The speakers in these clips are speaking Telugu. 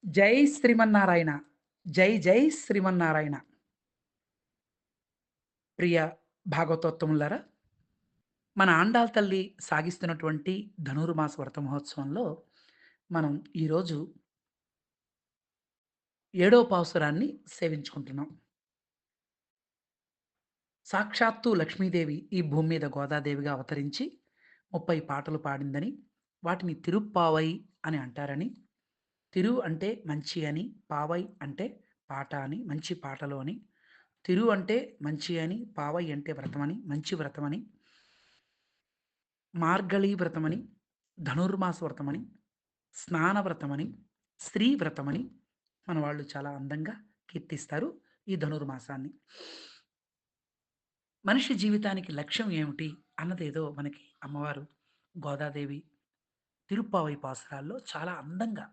జై శ్రీమన్నారాయణ. జై జై శ్రీమన్నారాయణ. ప్రియ భాగవతోత్తములారా, మన ఆండాళ్ తల్లి సాగిస్తున్నటువంటి ధనుర్మాస వ్రత మహోత్సవంలో మనం ఈరోజు ఏడో పాసురాన్ని సేవించుకుంటున్నాం. సాక్షాత్తు లక్ష్మీదేవి ఈ భూమి మీద గోదాదేవిగా అవతరించి 30 పాటలు పాడిందని, వాటిని తిరుప్పావై అని అంటారని, తిరు అంటే మంచి అని, పావై అంటే పాట అని, మంచి పాటలు అని, తిరు అంటే మంచి అని, పావై అంటే వ్రతమని, మంచి వ్రతమని, మార్గళీ వ్రతమని, ధనుర్మాస వ్రతమని, స్నాన వ్రతమని, స్త్రీ వ్రతమని మన వాళ్ళు చాలా అందంగా కీర్తిస్తారు ఈ ధనుర్మాసాన్ని. మనిషి జీవితానికి లక్ష్యం ఏమిటి అన్నదేదో మనకి అమ్మవారు గోదాదేవి తిరుప్పావై పాసురాల్లో చాలా అందంగా,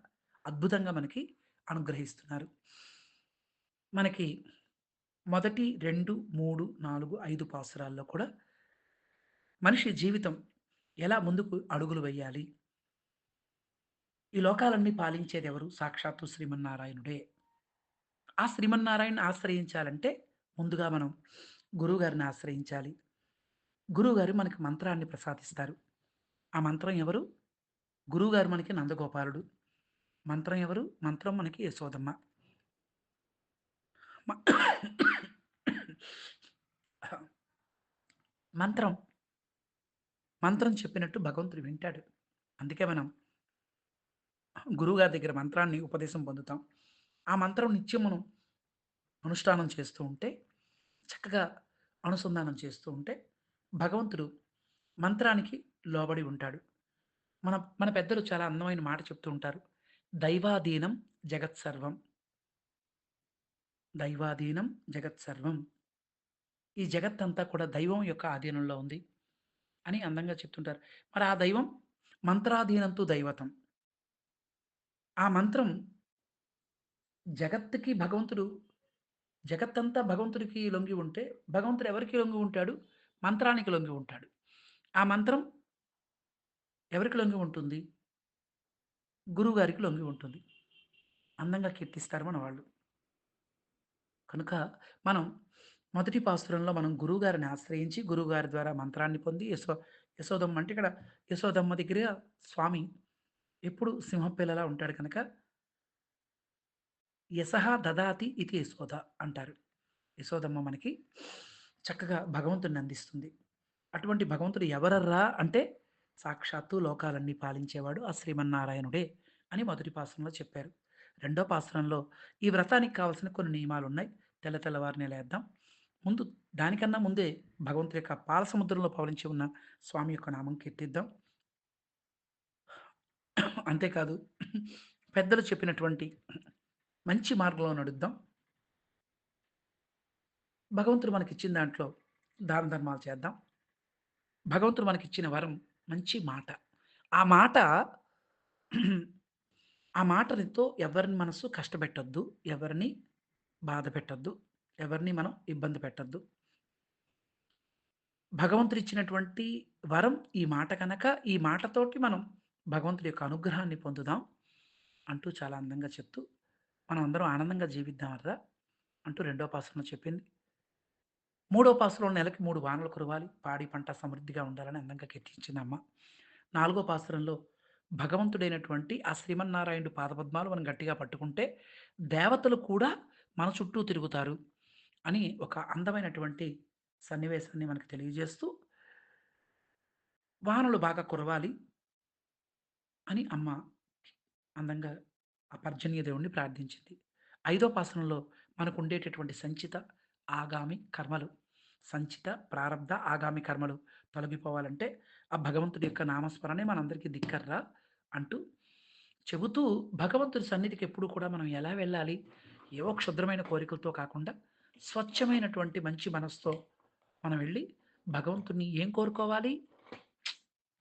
అద్భుతంగా మనకి అనుగ్రహిస్తున్నారు. మనకి మొదటి 2, 3, 4, 5 పాసురాల్లో కూడా మనిషి జీవితం ఎలా ముందుకు అడుగులు వేయాలి? ఈ లోకాలన్నీ పాలించేదెవరు? సాక్షాత్తు శ్రీమన్నారాయణుడే. ఆ శ్రీమన్నారాయణ్‌ని ఆశ్రయించాలంటే ముందుగా మనం గురువుగారిని ఆశ్రయించాలి. గురువుగారు మనకి మంత్రాన్ని ప్రసాదిస్తారు. ఆ మంత్రం ఎవరు? గురువుగారు మనకి నందగోపాలుడు. మంత్రం ఎవరు? మంత్రం మనకి యశోదమ్మ. మ మంత్రం, మంత్రం చెప్పినట్టు భగవంతుడు వింటాడు. అందుకే మనం గురువుగారి దగ్గర మంత్రాన్ని ఉపదేశం పొందుతాం. ఆ మంత్రం నిత్యం మనం అనుష్ఠానం చేస్తూ ఉంటే, చక్కగా అనుసంధానం చేస్తూ ఉంటే, భగవంతుడు మంత్రానికి లోబడి ఉంటాడు. మన మన పెద్దలు చాలా అందమైన మాట చెప్తూ ఉంటారు. దైవాధీనం జగత్సర్వం. దైవాధీనం జగత్సర్వం. ఈ జగత్తంతా కూడా దైవం యొక్క ఆధీనంలో ఉంది అని అందంగా చెప్తుంటారు. మరి ఆ దైవం మంత్రాధీనంతు దైవతం. ఆ మంత్రం జగత్తుకి భగవంతుడు జగత్తంతా భగవంతుడికి లొంగి ఉంటే, భగవంతుడు ఎవరికి లొంగి ఉంటాడు? మంత్రానికి లొంగి ఉంటాడు. ఆ మంత్రం ఎవరికి లొంగి ఉంటుంది? గురువుగారికి లొంగి ఉంటుంది. అందంగా కీర్తిస్తారు మన వాళ్ళు. కనుక మనం మొదటి పాసురంలో మనం గురువుగారిని ఆశ్రయించి, గురువుగారి ద్వారా మంత్రాన్ని పొంది యశోదమ్మ అంటే ఇక్కడ యశోదమ్మ దగ్గర స్వామి ఎప్పుడు సింహపిల్లలా ఉంటాడు కనుక, యశః దదాతి ఇతి యశోద అంటారు. యశోదమ్మ మనకి చక్కగా భగవంతుడిని అందిస్తుంది. అటువంటి భగవంతుడు ఎవరర్రా అంటే, సాక్షాత్తు లోకాలన్నీ పాలించేవాడు ఆ శ్రీమన్నారాయణుడే అని మొదటి పాసురంలో చెప్పారు. రెండో పాసురంలో ఈ వ్రతానికి కావాల్సిన కొన్ని నియమాలున్నాయి. తెల్లవారినే లేద్దాం. ముందు దానికన్నా ముందే భగవంతుడి యొక్క పాల సముద్రంలో పవళించి ఉన్న స్వామి యొక్క నామం కీర్తిద్దాం. అంతేకాదు పెద్దలు చెప్పినటువంటి మంచి మార్గంలో నడుద్దాం. భగవంతుడు మనకిచ్చిన దాంట్లో దాన ధర్మాలు చేద్దాం. భగవంతుడు మనకిచ్చిన వరం మంచి మాట. ఆ మాట ఆ మాటలతో ఎవరిని మనసు కష్టపెట్టొద్దు. ఎవరిని బాధ పెట్టొద్దు. ఎవరిని మనం ఇబ్బంది పెట్టొద్దు. భగవంతుడిచ్చినటువంటి వరం ఈ మాట కనుక, ఈ మాటతోటి మనం భగవంతుడి యొక్క అనుగ్రహాన్ని పొందుదాం అంటూ చాలా అందంగా చెప్తూ, మనం అందరం ఆనందంగా జీవిద్దామర్రా! అంటూ రెండో పాసురంలో చెప్పింది. మూడో పాసురంలో నెలకి 3 వానలు కురవాలి. పాడి పంట సమృద్ధిగా ఉండాలని అందంగా కీర్తించిందమ్మ. నాలుగో పాసురంలో భగవంతుడైనటువంటి ఆ శ్రీమన్నారాయణుడి పాదపద్మాలు మనం గట్టిగా పట్టుకుంటే, దేవతలు కూడా మన చుట్టూ తిరుగుతారు అని ఒక అందమైనటువంటి సన్నివేశాన్ని మనకు తెలియజేస్తూ, వానలు బాగా కురవాలి అని అమ్మ అందంగా ఆ పర్జన్య దేవుడిని ప్రార్థించింది. ఐదో పాసనంలో మనకుండేటటువంటి సంచిత, ఆగామి కర్మలు, సంచిత, ప్రారబ్ధ, ఆగామి కర్మలు తొలగిపోవాలంటే, ఆ భగవంతుడి యొక్క నామస్మరణే మనందరికీ దిక్కర్రా అంటూ చెబుతూ, భగవంతుడి సన్నిధికి ఎప్పుడు కూడా మనం ఎలా వెళ్ళాలి? ఏవో క్షుద్రమైన కోరికలతో కాకుండా, స్వచ్ఛమైనటువంటి మంచి మనసుతో మనం వెళ్ళి, భగవంతుడిని ఏం కోరుకోవాలి?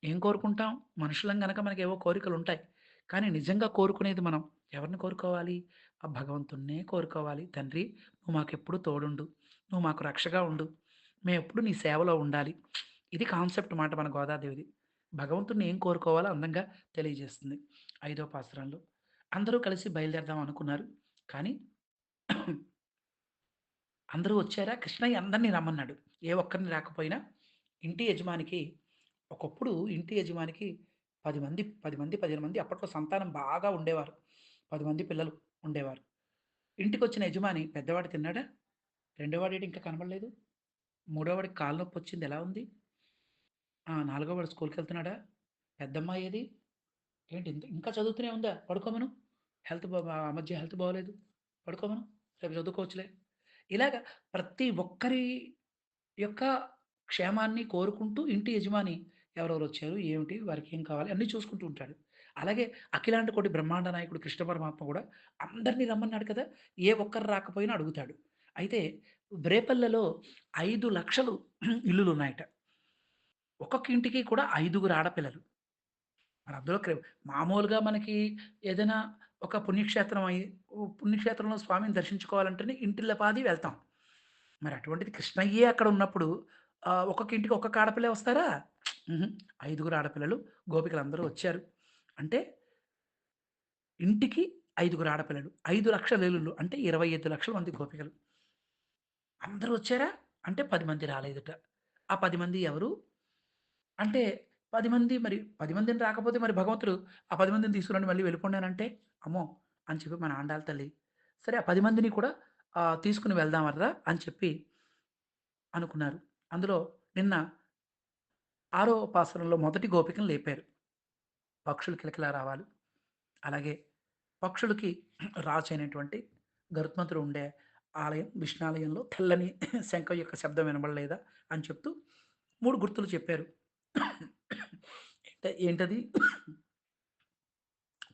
ఏం కోరుకుంటాం? మనుషులం గనక మనకేవో కోరికలుంటాయి. కానీ నిజంగా కోరుకునేది మనం ఎవరిని కోరుకోవాలి? ఆ భగవంతుడినే కోరుకోవాలి. తండ్రి నువ్వు మాకెప్పుడు తోడుండు. నువ్వు మాకు రక్షగా ఉండు. మేమెప్పుడు నీ సేవలో ఉండాలి. ఇది కాన్సెప్ట్ మాట మన గోదాదేవిది. భగవంతుడిని ఏం కోరుకోవాలో అందంగా తెలియజేస్తుంది. ఐదో పాసురంలో. అందరూ కలిసి బయలుదేరదాం అనుకున్నారు. కానీ అందరూ వచ్చారా, కృష్ణయ్య అందరిని రమ్మన్నాడు. ఏ ఒక్కరిని రాకపోయినా ఇంటి యజమానికి ఒకప్పుడు ఇంటి యజమానికి 10 మంది, 15 మంది అప్పట్లో సంతానం బాగా ఉండేవారు. 10 మంది పిల్లలు ఉండేవారు. ఇంటికొచ్చిన యజమాని పెద్దవాడు తిన్నాడా? రెండో వాడేటి ఇంకా కనబడలేదు? మూడో వాడికి కాళ్ళు నొప్పొచ్చింది ఎలా ఉంది? నాలుగో వాడు స్కూలుకెళ్తున్నాడా? పెద్దమ్మాయి ఏది? ఏంటి ఇంకా చదువుతూనే ఉందా? పడుకోమను. ఆ మధ్య హెల్త్ బాగోలేదు. పడుకోమను. రేపు చదువుకోవచ్చులే. ఇలాగ ప్రతి ఒక్కరి యొక్క క్షేమాన్ని కోరుకుంటూ ఇంటి యజమాని ఎవరెవరొచ్చారు? ఏమిటి? వారికేం కావాలి? అన్నీ చూసుకుంటూ ఉంటాడు. అలాగే అఖిలాండ కోటి బ్రహ్మాండ నాయకుడు కృష్ణ పరమాత్మ గూడా అందరిని రమ్మన్నాడు కదా! ఏ ఒక్కరు రాకపోయినా అడుగుతాడు. అయితే రేపల్లెలో 5,00,000 ఇల్లులున్నాయట. ఒక్కొక్క ఇంటికి కూడా ఐదుగురు ఆడపిల్లలు. మరి అందులో మామూలుగా మనకి ఏదైనా ఒక పుణ్యక్షేత్రం పుణ్యక్షేత్రంలో స్వామిని దర్శించుకోవాలంటేనే ఇంటిల్లపాది వెళ్తాం. మరి అటువంటిది కృష్ణయ్యే అక్కడ ఉన్నప్పుడు ఒక్కొక్క ఇంటికి ఒక్కొక్క ఆడపిల్లే వస్తారా? హుహు. ఐదుగురు ఆడపిల్లలు, గోపికలందరూ వచ్చారు. అంటే ఇంటికి ఐదుగురు ఆడపిల్లలు. 5,00,000 ఇల్లులు అంటే 25,00,000 మంది గోపికలు. అందరూ వచ్చారా? అంటే 10 మంది రాలేదట. ఆ 10 మంది ఎవరు? అంటే 10 మంది మరి 10 మందిని రాకపోతే మరి భగవంతుడు ఆ 10 మందిని తీసుకురండి మళ్ళీ వెళ్ళిపోండి అనంటే, అమ్మో! అని చెప్పి మన ఆండాళ్ళ తల్లి, సరే ఆ 10 మందిని కూడా తీసుకొని వెళ్దామర్రా అని చెప్పి అనుకున్నారు. అందులో నిన్న ఆరో పాసురంలో మొదటి గోపికను లేపారు. పక్షులు కిలకిలా రావాలు. అలాగే పక్షులకి రాజైనటువంటి గరుత్మంతుడు ఉండే ఆలయం విష్ణాలయంలో తెల్లని శంఖం యొక్క శబ్దం వినబడలేదా అని చెప్తూ 3 గుర్తులు చెప్పారు. ఏంటది?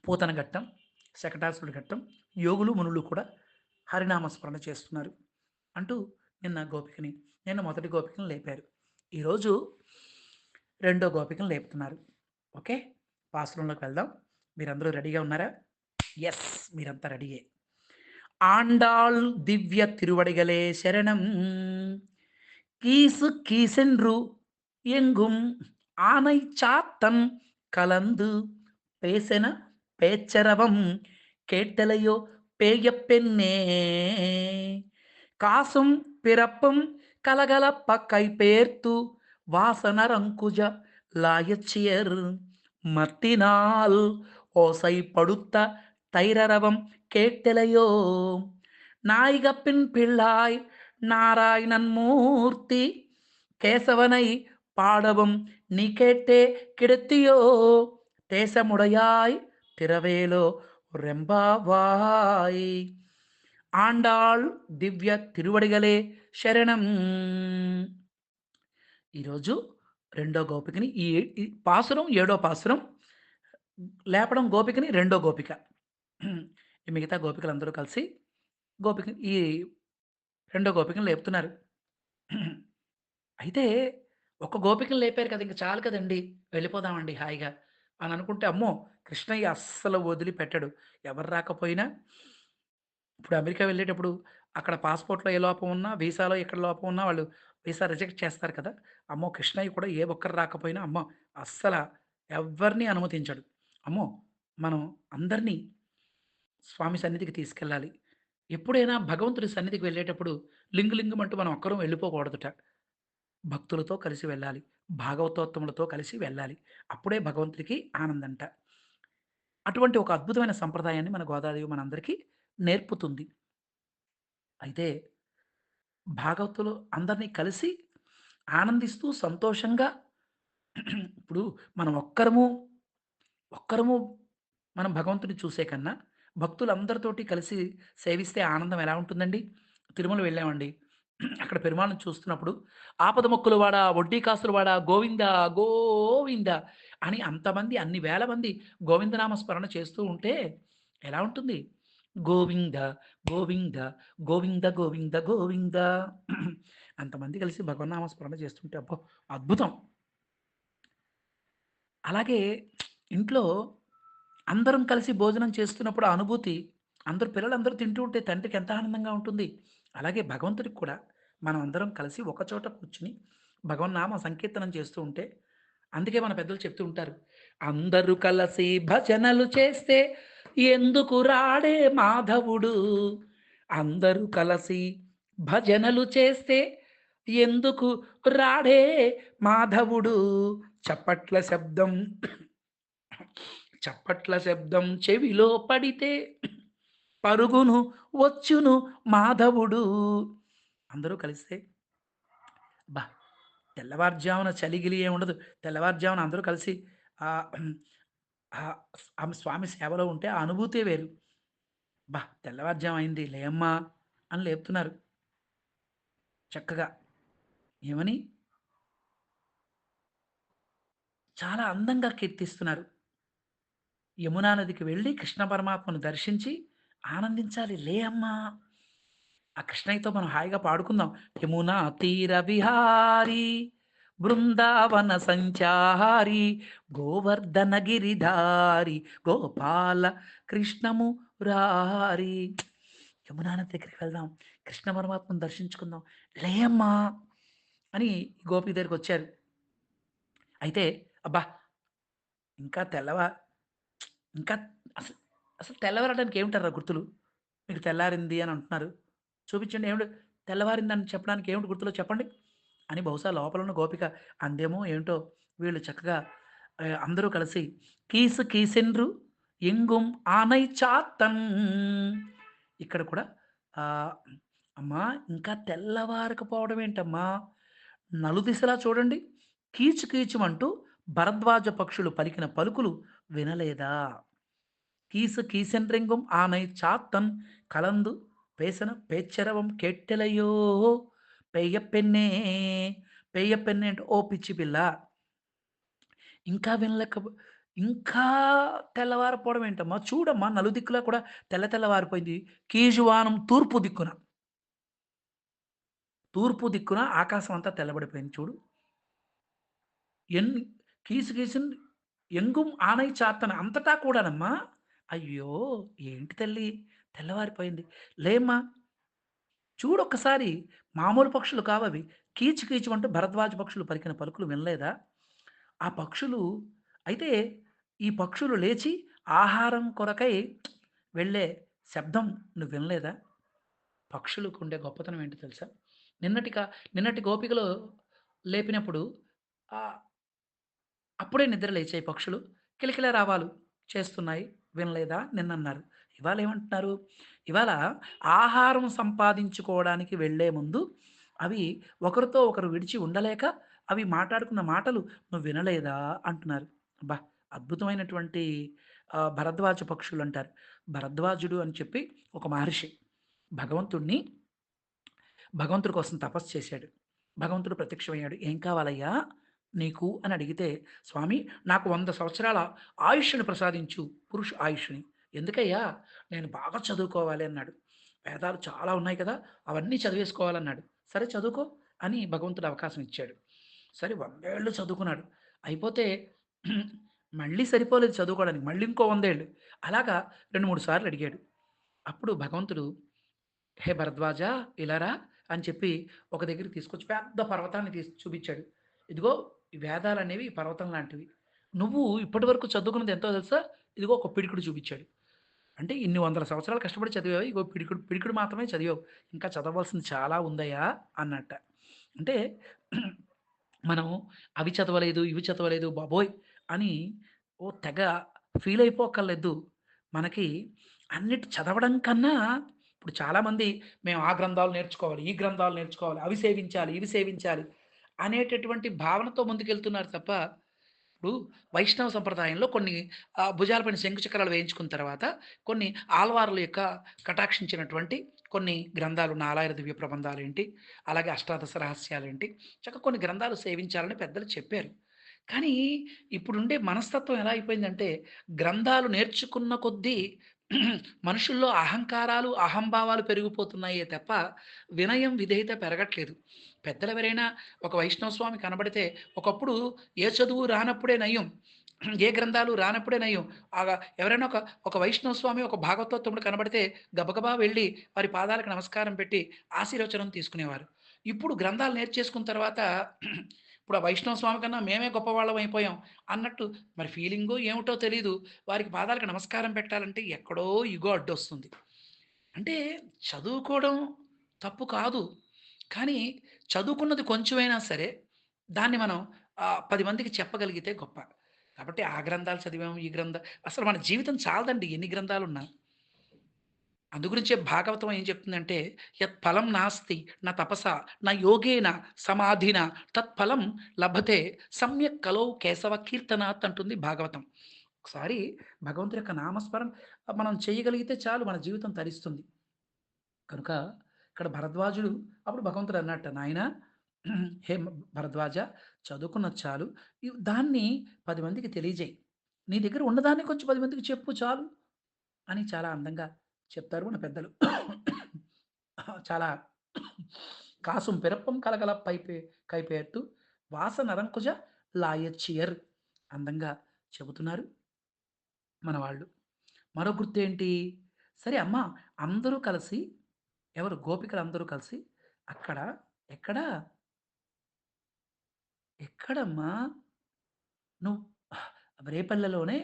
పూతన ఘట్టం, శకటాసురుడి ఘట్టం, యోగులు, మునులు కూడా హరినామ స్మరణ చేస్తున్నారు. అంటూ నిన్న మొదటి గోపికని లేపారు. ఈరోజు రెండో గోపికని లేపుతున్నారు. ఓకే. పాసురంలోకి వెళ్దాం. మీరందరూ రెడీగా ఉన్నారా? యెస్. మీరంతా రెడీయే. ఆండాళ్ దివ్య తిరువడిగలే శరణం. கீசு கீசென்று எங்கும் ஆனை சாத்தன் கலந்து பேசென பேச்சரவம் கேட்டலையோ பேயப் பெண்ணே காசும் பிறப்பும் கலகலப்ப கைபேர்த்து வாசனரங்குஜ లాయచ్చియర్ మట్టినాల్ ఓసై పడుத்த தைரரவம் கேட்டலையோ நாய்கப்பின் பிள்ளாய் நாராயணன் மூர்த்தி கேசவனை பாடவும் நீ கேட்டே கிடத்தியோ தேசமுடையாய் திரவேலோ రెంబావాయ్ ఆండాళ్ దివ్య తిరువడిగలే శరణం. ఈరోజు రెండో గోపికని ఈ పాసురం ఏడో పాసురం. లేపడం గోపికని రెండో గోపిక. ఈ మిగతా గోపికలందరూ కలిసి ఈ రెండో గోపికని లేపుతున్నారు. అయితే ఒక గోపికని లేపారు కదా! ఇంక చాలు కదండీ! వెళ్ళిపోదామండి హాయిగా అని అనుకుంటే, అమ్మో! కృష్ణయ్య అస్సలు వదిలిపెట్టడు. ఎవరు రాకపోయినా ఇప్పుడు అమెరికా వెళ్ళేటప్పుడు అక్కడ పాస్‌పోర్ట్‌లో ఏ లోపం ఉన్నా, వీసాలో ఎక్కడ లోపం ఉన్నా వాళ్ళు వీసా రిజెక్ట్ చేస్తారు కదా! అమ్మో! కృష్ణయ్య కూడా ఏ ఒక్కరు రాకపోయినా అమ్మో! అస్సల ఎవ్వరిని అనుమతించడు. అమ్మో! మనం అందరిని స్వామి సన్నిధికి తీసుకెళ్ళాలి. ఎప్పుడైనా భగవంతుడి సన్నిధికి వెళ్ళేటప్పుడు లింగులింగుమంటూ మనం ఒక్కరం వెళ్ళిపోకూడదుట. భక్తులతో కలిసి వెళ్ళాలి. భాగవతోత్తములతో కలిసి వెళ్ళాలి. అప్పుడే భగవంతుడికి ఆనందంట. అటువంటి ఒక అద్భుతమైన సంప్రదాయాన్ని మన గోదాదేవి మనందరికీ నేర్పుతుంది. అయితే భాగవతులు అందరిని కలిసి ఆనందిస్తూ సంతోషంగా ఇప్పుడు మనం ఒక్కరము మనం భగవంతుడిని చూసే కన్నా, భక్తులందరితోటి కలిసి సేవిస్తే ఆనందం ఎలా ఉంటుందండి? తిరుమల వెళ్ళామండి. అక్కడ పెరుమాళ్ని చూస్తున్నప్పుడు, ఆపదమొక్కులవాడా, వడ్డీ కాసులవాడా, గోవిందా, గోవింద అని అంతమంది అన్ని వేల మంది గోవిందనామ స్మరణ చేస్తూ ఉంటే ఎలా ఉంటుంది? గోవింద, గోవింద, గోవింద, గోవింద, గోవింద అంతమంది కలిసి భగవన్నామ స్మరణ చేస్తుంటే అబ్బో! అద్భుతం. అలాగే ఇంట్లో అందరం కలిసి భోజనం చేస్తున్నప్పుడు ఆ అనుభూతి పిల్లలందరూ తింటూ ఉంటే తండ్రికి ఎంత ఆనందంగా ఉంటుంది. అలాగే భగవంతుడికి కూడా మనం అందరం కలిసి ఒక చోట కూర్చొని భగవన్నామ సంకీర్తనం చేస్తూ ఉంటే అందుకే మన పెద్దలు చెప్తూ ఉంటారు. అందరూ కలిసి భజనలు చేస్తే ఎందుకు రాడే మాధవుడు అందరూ కలసి భజనలు చేస్తే ఎందుకు రాడే మాధవుడు చప్పట్ల శబ్దం చప్పట్ల శబ్దం చెవిలో పడితే పరుగును వచ్చును మాధవుడు. అందరూ కలిస్తే అబ్బా! తెల్లవారుజామున చలిగిలి ఏముండదు. తెల్లవారుజామున అందరూ కలిసి ఆహ్, ఆహ్, ఆ స్వామి సేవలో ఉంటే ఆ అనుభూతే వేరు. అబ్బా! తెల్లవారుజాము అయింది లేమ్మా అని లేపుతున్నారు చక్కగా. ఏమని? చాలా అందంగా కీర్తిస్తున్నారు. యమునా నదికి వెళ్లి కృష్ణ పరమాత్మను దర్శించి ఆనందించాలి. లే అమ్మా! ఆ కృష్ణయ్యతో మనం హాయిగా పాడుకుందాం. యమునా తీర విహారీ బృందావన సంచారి గోవర్ధన గిరిధారి గోపాల కృష్ణము రారి. యమునా నది దగ్గరికి వెళ్దాం. కృష్ణ పరమాత్మను దర్శించుకుందాం. లేమ్మా! అని గోపి దగ్గరికొచ్చారు. అయితే అబ్బా! ఇంకా ఇంకా అసలు అసలు తెల్లవారడానికి ఏమిటర్రా గుర్తులు? మీకు తెల్లారింది అని అంటున్నారు. చూపించండి ఏమిటి తెల్లవారిందని చెప్పడానికి ఏమిటి గుర్తులో చెప్పండి? అని బహుశా లోపల ఉన్న గోపిక అందేమో ఏంటో వీళ్ళు చక్కగా అందరూ కలిసి కీసు కీసెన్రు ఎంగుం ఆనై చాత్తన్ ఇక్కడ కూడా ఆహ్, అమ్మా ఇంకా తెల్లవారకపోవడం ఏంటమ్మా? నలుదిశలా చూడండి. కీచు కీచుమంటూ భరద్వాజ పక్షులు పలికిన పలుకులు వినలేదా? கீசு கீசென்றெங்கும் ஆனை சாத்தன் கலந்து பேசன பேச்சரవం కేట్టెలయ్యో పెయ్యపెన్నే పెయ్యపెన్నే అంటే ఓ పిచ్చి పిల్ల ఇంకా ఇంకా తెల్లవారిపోవడం ఏంటమ్మా చూడమ్మా నలుదిక్కులా కూడా తెల్లవారిపోయింది కీజువానం తూర్పు దిక్కున ఆకాశం అంతా తెల్లబడిపోయింది చూడు ఎన్ కీసు కీసున్ ఎంగుం ఆనై చాత్తన అంతటా కూడానమ్మా అయ్యో ఏంటి తల్లి తెల్లవారిపోయింది లేమ్మా చూడొక్కసారి మామూలు పక్షులు కావవి. కీచు కీచుమంటూ భరద్వాజ పక్షులు పలికిన పలుకులు వినలేదా? ఆ పక్షులు అయితే ఈ పక్షులు లేచి ఆహారం కొరకై వెళ్ళే శబ్దం నువ్వు వినలేదా? పక్షులకుండే గొప్పతనం ఏంటో తెలుసా? నిన్నటి గోపికలు లేపినప్పుడు ఆహ్, అప్పుడే నిద్ర లేచాయి పక్షులు. కిలకిల రావాలు చేస్తున్నాయి. వినలేదా నిన్నన్నారు. ఇవాళేమంటున్నారు? ఇవాళ ఆహారం సంపాదించుకోవడానికి వెళ్ళే ముందు అవి ఒకరితో ఒకరు విడిచి ఉండలేక అవి మాట్లాడుకున్న మాటలు నువ్వు వినలేదా అంటున్నారు. అబ్బా! అద్భుతమైనటువంటి భరద్వాజ పక్షులంటారు. భరద్వాజుడు అని చెప్పి ఒక మహర్షి. భగవంతుడిని భగవంతుడి కోసం తపస్సు చేశాడు. భగవంతుడు ప్రత్యక్షమయ్యాడు. "ఏం కావాలయ్యా నీకు?" అని అడిగితే, "స్వామి నాకు 100 సంవత్సరాల ఆయుష్షుని ప్రసాదించు, పురుష ఆయుష్షుని." "ఎందుకయ్యా?" "నేను బాగా చదువుకోవాలి" అన్నాడు. "వేదాలు చాలా ఉన్నాయి కదా! అవన్నీ చదివేసుకోవాలన్నాడు." "సరే చదువుకో" అని భగవంతుడు అవకాశం ఇచ్చాడు. సరే 100 ఏళ్ళు చదువుకున్నాడు. అయిపోతే మళ్ళీ సరిపోలేదు చదువుకోవడానికి. మళ్ళీ ఇంకో 100 ఏళ్ళు. అలాగా 2, 3 సార్లు అడిగాడు. అప్పుడు భగవంతుడు "హే భరద్వాజ ఇలా రా" అని చెప్పి ఒక దగ్గరికి తీసుకొచ్చి పెద్ద పర్వతాన్ని చూపిచ్చాడు. "ఇదిగో ఈ వేదాలనేవి ఈ పర్వతం లాంటివి. నువ్వు ఇప్పటివరకు చదువుకున్నది ఎంతో తెలుసా? ఇదిగో ఒక పిడికుడు" చూపిచ్చాడు. "అంటే ఇన్ని వందల సంవత్సరాలు కష్టపడి చదివావు. ఇగో పిడికుడు పిడికుడు మాత్రమే చదివావు. ఇంకా చదవవలసింది చాలా ఉందయ్యా" అన్నట్ట. అంటే మనం అవి చదవలేదు, ఇవి చదవలేదు బాబోయ్! అని ఓ తెగ ఫీల్ అయిపోక్కర్లేదు. మనకి అన్నిటి చదవడం కన్నా ఇప్పుడు చాలామంది మేము ఆ గ్రంథాలు నేర్చుకోవాలి, ఈ గ్రంథాలు నేర్చుకోవాలి, అవి సేవించాలి, ఇవి సేవించాలి అనేటటువంటి భావనతో ముందుకెళ్తున్నారు తప్ప, ఇప్పుడు వైష్ణవ సంప్రదాయంలో కొన్ని భుజాల పైన శంకు చక్రాలు వేయించుకున్న తర్వాత కొన్ని ఆళ్వార్ల యొక్క కటాక్షించినటువంటి కొన్ని గ్రంథాలు 'నాలాయిర దివ్య ప్రబంధాలేంటి, అలాగే అష్టాదశ రహస్యాలేంటి, కొన్ని గ్రంథాలు సేవించాలని పెద్దలు చెప్పారు. కానీ ఇప్పుడుండే మనస్తత్వం ఎలా అయిపోయిందంటే గ్రంథాలు నేర్చుకున్న కొద్దీ మనుషుల్లో అహంకారాలు, అహంభావాలు పెరిగిపోతున్నాయే తప్ప వినయం, విధేయత పెరగట్లేదు. పెద్దలెవరైనా ఒక వైష్ణవ స్వామి కనబడితే ఒకప్పుడు ఏ చదువు రానప్పుడే నయం. ఏ గ్రంథాలు రానప్పుడే నయం. ఎవరైనా ఒక వైష్ణవ స్వామి, ఒక భాగవతోత్తముడు కనబడితే గబగబా వెళ్లి వారి పాదాలకు నమస్కారం పెట్టి ఆశీర్వచనం తీసుకునేవారు. ఇప్పుడు గ్రంథాలు నేర్చేసుకున్న తర్వాత ఇప్పుడు ఆ వైష్ణవ స్వామి కన్నా మేమే గొప్పవాళ్ళం అయిపోయాం అన్నట్టు మరి ఫీలింగో ఏమిటో తెలీదు. వారికి పాదాలకు నమస్కారం పెట్టాలంటే ఎక్కడో ఇగో అడ్డొస్తుంది. అంటే చదువుకోవడం తప్పు కాదు. కానీ చదువుకున్నది కొంచెమైనా సరే, దాన్ని మనం 10 మందికి చెప్పగలిగితే గొప్ప. కాబట్టి ఆ గ్రంథాలు చదివాము, ఈ అసలు మన జీవితం చాలదండి ఎన్ని గ్రంథాలున్నా. అందుగురించే భాగవతం ఏం చెప్తుందంటే, "యత్ ఫలం నాస్తి న తపసా న యోగేన సమాధినా తత్ఫలం లభతే సమ్యక్ కలౌ కేశవ కీర్తనాత్" అంటుంది భాగవతం. ఒకసారి భగవంతుడి యొక్క నామస్మరణ మనం చేయగలిగితే చాలు మన జీవితం తరిస్తుంది. కనుక ఇక్కడ భరద్వాజుడు అప్పుడు భగవంతుడు అన్నట్ట, "నాయనా హే భరద్వాజ చదువుకున్నది చాలు. దాన్ని 10 మందికి తెలియజెయి. నీ దగ్గర ఉన్నదాన్ని కొంచెం 10 మందికి చెప్పు చాలు" అని చాలా అందంగా చెప్తారు మన పెద్దలు. చాలా "కాసుం పిறப்புం కలగల కైపేత్తు వాస నరంకుశ లాయచ్చియర్" అందంగా చెబుతున్నారు మన వాళ్ళు. మరో గుర్తేంటి? సరే అమ్మ అందరూ కలిసి ఎవరు గోపికలందరూ కలిసి అక్కడ ఎక్కడ? ఎక్కడమ్మా? రేపల్లెలోనే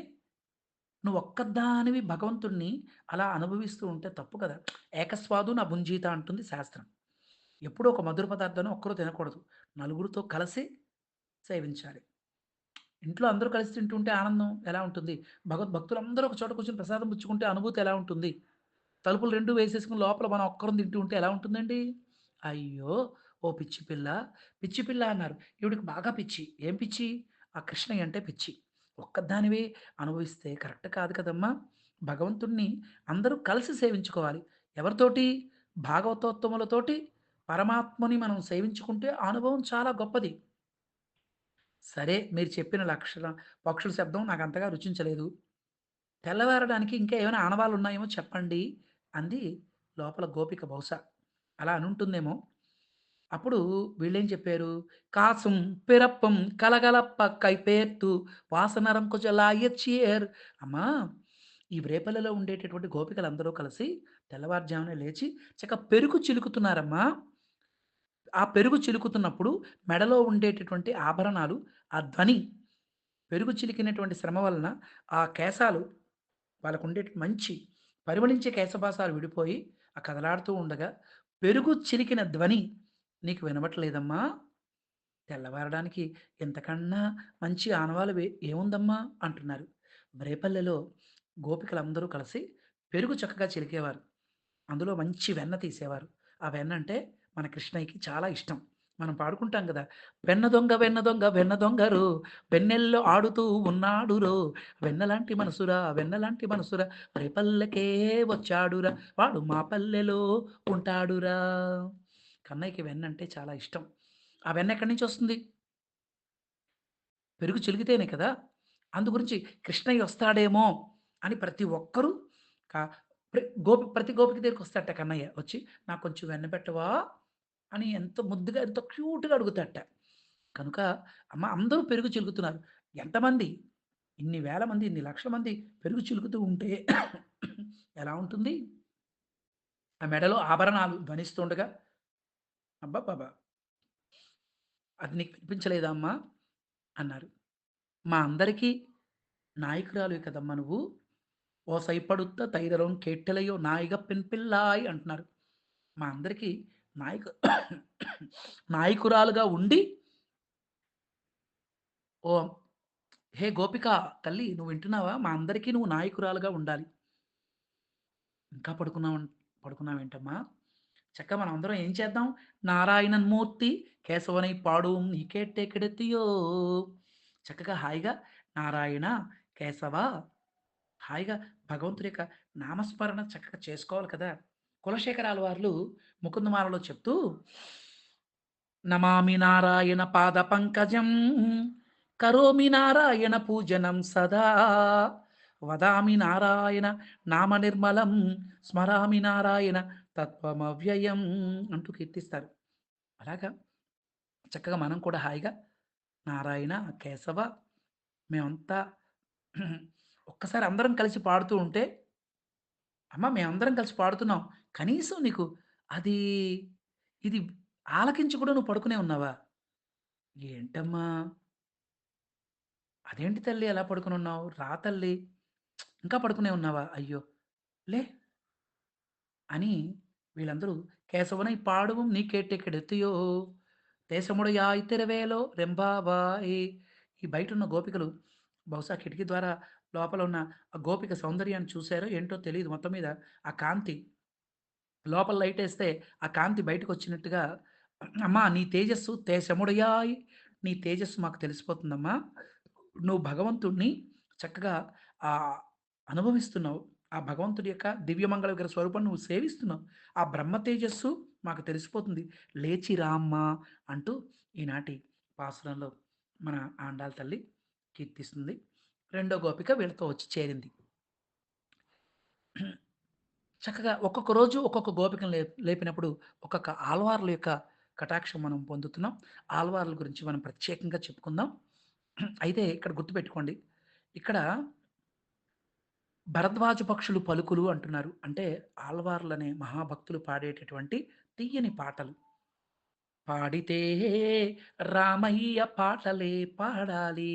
నువ్వొక్కదానివి భగవంతుడిని అలా అనుభవిస్తూ ఉంటే తప్పు కదా! ఏకస్వాదు నా భుంజీత అంటుంది శాస్త్రం. ఎప్పుడూ ఒక మధుర పదార్థాన్ని ఒక్కరు తినకూడదు. నలుగురితో కలిసి సేవించాలి. ఇంట్లో అందరూ కలిసి తింటుంటే ఆనందం ఎలా ఉంటుంది? భగవద్భక్తులందరూ ఒక చోట కూర్చొని ప్రసాదం పుచ్చుకుంటే అనుభూతి ఎలా ఉంటుంది? తలుపులు 2 వేసేసుకొని లోపల మనం ఒక్కరం తింటూ ఉంటే ఎలా ఉంటుందండి? అయ్యో! ఓ పిచ్చి పిల్ల, పిచ్చి పిల్ల అన్నారు. ఈవిడకి బాగా పిచ్చి. ఏం పిచ్చి? ఆ కృష్ణయ్య అంటే పిచ్చి. ఒక్కదానివే అనుభవిస్తే కరెక్ట్ కాదు కదమ్మా! భగవంతుడిని అందరూ కలిసి సేవించుకోవాలి. ఎవరితోటి? భాగవతోత్తములతోటి పరమాత్మని మనం సేవించుకుంటే ఆ అనుభవం చాలా గొప్పది. సరే మీరు చెప్పిన పక్షుల శబ్దం నాకంతగా రుచించలేదు. తెల్లవారడానికి ఇంకా ఏమైనా ఆనవాళ్ళున్నాయేమో చెప్పండి అంది లోపల గోపిక బహుశా. అలా అనుంటుందేమో. అప్పుడు వీళ్ళేం చెప్పారు, "కాసుం పిறப்புం కలగలప్ప కైపేత్తు వాసనరం కుచలాయచ్చియేర్" అమ్మా! ఈ రేపల్లెలో ఉండేటటువంటి గోపికలందరూ కలిసి తెల్లవారుజామునే లేచి పెరుగు చిలుకుతున్నారమ్మా. ఆ పెరుగు చిలుకుతున్నప్పుడు మెడలో ఉండేటటువంటి ఆభరణాలు, ఆ ధ్వని పెరుగు చిలికినటువంటి శ్రమ వలన ఆ కేశాలు వాళ్ళకుండేటి మంచి పరిమళించే కేశపాశాలు విడిపోయి, ఆ కదలాడుతూ ఉండగా, పెరుగు చిలికిన ధ్వని నీకు వినబడట్లేదమ్మా? తెల్లవారడానికి ఇంతకన్నా మంచి ఆనవాలు ఏముందమ్మా? అంటున్నారు. రేపల్లెలో గోపికలందరూ కలిసి పెరుగు చక్కగా చిలికేవారు. అందులో మంచి వెన్న తీసేవారు. ఆ వెన్నంటే మన కృష్ణయ్యకి చాలా ఇష్టం. మనం పాడుకుంటాం గదా! "వెన్న దొంగ వెన్న దొంగ వెన్న దొంగరో, వెన్నెల్లో ఆడుతూ ఉన్నాడురో, వెన్నలాంటి మనసురా వెన్నలాంటి మనసురా, రేపల్లెకే వచ్చాడురా, వాడు మా పల్లెలో ఉంటాడురా." కన్నయ్యకి వెన్నంటే చాలా ఇష్టం. ఆ వెన్న ఎక్కడి నుంచొస్తుంది? పెరుగు చిలికితేనే కదా! అందుగురించి కృష్ణయ్య వస్తాడేమో అని ప్రతి ఒక్కరు క ప్రతి గోపిక దగ్గరికొస్తాడట కన్నయ్య. వచ్చి "నాకు కొంచెం వెన్న పెట్టవా?" అని ఎంతో ముద్దుగా, ఎంతో క్యూట్‌గా అడుగుతాడట. కనుక అమ్మ అందరూ పెరుగు చిలుకుతున్నారు. ఎంతమంది? ఇన్ని వేల మంది, ఇన్ని లక్షల మంది పెరుగు చిలుకుతూ ఉంటే ఎలా ఉంటుంది? ఆ మెడలో ఆభరణాలు ధ్వనిస్తుండగా, అబ్బబ్బబ్బా! "అది నీకు వినిపించలేదా అమ్మా?" అన్నారు. "మా అందరికీ నాయకురాలివి కదమ్మా నువ్వు. ఓసైపడుత్త తైదలోన్ కేట్టెలయో నాయిగ పెన్పిల్లాయ్" అంటున్నారు. మా అందరికి నాయకు నాయకురాలుగా ఉండి, ఓహ్! హే గోపిక తల్లి నువ్వు వింటున్నావా? మా అందరికీ నువ్వు నాయకురాలుగా ఉండాలి. ఇంకా పడుకున్నావేంటమ్మా? చక్కగా మనమందరం ఏం చేద్దాం? నారాయణన్ మూర్తి కేశవనై పాడుం నీ కేట్టే కిడతియో. చక్కగా హాయిగా నారాయణ, కేశవ హాయిగా భగవంతుడి యొక్క నామస్మరణ చక్కగా చేసుకోవాలి కదా! కులశేఖరాల వార్లు ముకుందమాలలో చెప్తూ నమామి నారాయణ పాద పంకజం కరోమి నారాయణ పూజనం సదా వదామి నారాయణ నామ నిర్మలం స్మరామి నారాయణ తత్వమవ్యయం అంటూ కీర్తిస్తారు. అలాగా చక్కగా మనం కూడా హాయిగా నారాయణ, కేశవ మేమంతా ఒక్కసారి అందరం కలిసి పాడుతూ ఉంటే, అమ్మ మేమందరం కలిసి పాడుతున్నాం. కనీసం నీకు అది ఇది ఆలకించి కూడా నువ్వు పడుకునే ఉన్నావా? ఏంటమ్మా! అదేంటి తల్లి అలా పడుకొనున్నావు? రా తల్లి. ఇంకా పడుకునే ఉన్నావా? అయ్యో! లే అని వీళ్ళందరూ కేశవనై పాడువం నీ కేటెక్కడెత్తియో, దేశముడయాయ్ తెరవేలో రెంబాబాయి. ఈ బయటున్న గోపికలు బహుశా కిటికీ ద్వారా లోపల ఉన్న ఆ గోపిక సౌందర్యాన్ని చూసారో ఏంటో తెలీదు. మొత్తం మీద ఆ కాంతి లోపల లైటేస్తే ఆ కాంతి బయటకొచ్చినట్టుగా "అమ్మా నీ తేజస్సు తేజముడయాయ్, నీ తేజస్సు మాకు తెలిసిపోతుందమ్మా. నువ్వు భగవంతుడిని చక్కగా ఆహ్, అనుభవిస్తున్నావు. ఆ భగవంతుడి యొక్క దివ్యమంగళ విగ్రహ స్వరూపాన్ని నువ్వు సేవిస్తున్నావు. ఆ బ్రహ్మ తేజస్సు మాకు తెలిసిపోతుంది. లేచి రామ్మా" అంటూ ఈనాటి పాసురంలో మన ఆండాళ్ళ తల్లి కీర్తిస్తుంది. రెండో గోపిక వీళ్ళతో వచ్చి చేరింది. చక్కగా ఒక్కొక్క రోజు ఒక్కొక్క గోపికను లేపినప్పుడు ఒక్కొక్క ఆళ్వార్ల యొక్క కటాక్షం మనం పొందుతున్నాం. ఆళ్వార్ల గురించి మనం ప్రత్యేకంగా చెప్పుకుందాం. అయితే ఇక్కడ గుర్తుపెట్టుకోండి. ఇక్కడ భరద్వాజ పక్షులు పలుకులు అంటున్నారు. అంటే ఆళ్వార్లనే మహాభక్తులు పాడేటటువంటి తియ్యని పాటలు. పాడితే రామయ్య పాటలే పాడాలి.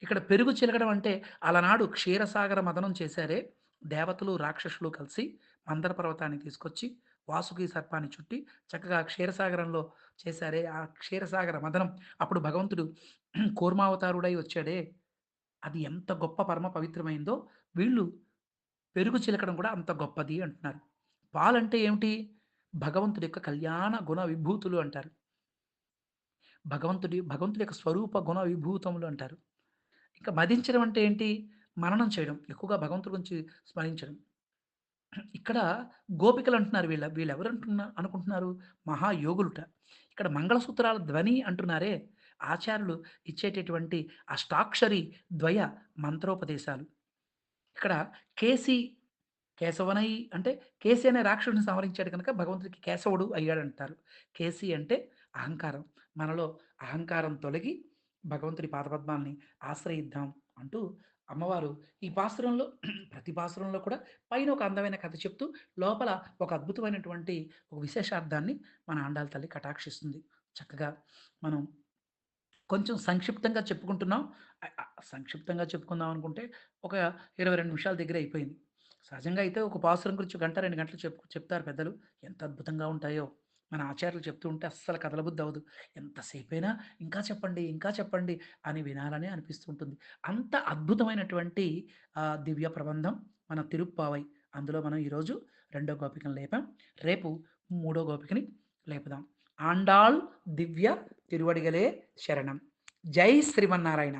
ఇక్కడ పెరుగు చిలకడం అంటే అలనాడు క్షీరసాగర మథనం చేశారే దేవతలు, రాక్షసులు కలిసి మందర పర్వతాన్ని తీసుకొచ్చి వాసుకి సర్పాన్ని చుట్టి చక్కగా క్షీరసాగరంలో చేశారే ఆ క్షీరసాగర మథనం అప్పుడు భగవంతుడు కూర్మావతారుడై వచ్చాడే అది ఎంత గొప్ప పరమ పవిత్రమైందో వీళ్ళు పెరుగు చిలకడం కూడా అంత గొప్పది అంటున్నారు. పాలంటే ఏమిటి? భగవంతుడి యొక్క కళ్యాణ గుణ విభూతులు అంటారు. భగవంతుడి యొక్క స్వరూప గుణ విభూతములు అంటారు. ఇంకా మదించడం అంటే ఏంటి? మననం చేయడం. ఎక్కువగా భగవంతుడి గురించి స్మరించడం. ఇక్కడ గోపికలంటున్నారు అనుకుంటున్నారు? మహాయోగులుట. ఇక్కడ మంగళసూత్రాల ధ్వని అంటున్నారే, ఆచార్యులు ఇచ్చేటటువంటి అష్టాక్షరి ద్వయ మంత్రోపదేశాలు. ఇక్కడ కేసి కేశవనై అంటే కేసి అనే రాక్షసుడిని సంహరించాడు కనుక భగవంతుడికి కేశవుడు అయ్యాడంటారు. కేసి అంటే అహంకారం. మనలో అహంకారం తొలగి భగవంతుడి పాదపద్మాల్ని ఆశ్రయిద్దాం అంటూ అమ్మవారు ఈ పాసురంలో ప్రతి పాసురంలో కూడా పైన ఒక అందమైన కథ చెప్తూ లోపల ఒక అద్భుతమైనటువంటి ఒక విశేషార్థాన్ని మన ఆండాళ్ళ తల్లి కటాక్షిస్తుంది. చక్కగా మనం కొంచెం సంక్షిప్తంగా చెప్పుకుంటున్నాం. సంక్షిప్తంగా చెప్పుకుందాం అనుకుంటే, ఒక 22 నిమిషాల దగ్గర అయిపోయింది. సహజంగా అయితే ఒక పాసురం గురించి గంట, 2 గంటలు చెప్తారు పెద్దలు. ఎంత అద్భుతంగా ఉంటాయో! మన ఆచార్యులు చెప్తూ ఉంటే అస్సలు కదలబుద్దవ్వదు. ఎంతసేపైనా ఇంకా చెప్పండి, ఇంకా చెప్పండి అని వినాలని అనిపిస్తూ ఉంటుంది. అంత అద్భుతమైనటువంటి దివ్య ప్రబంధం మన తిరుప్పావై. అందులో మనం ఈరోజు రెండో గోపికను లేపాం. రేపు మూడో గోపికని లేపుదాం. ఆండాళ్ దివ్య తిరువడిగలే శరణం. జై శ్రీమన్నారాయణ.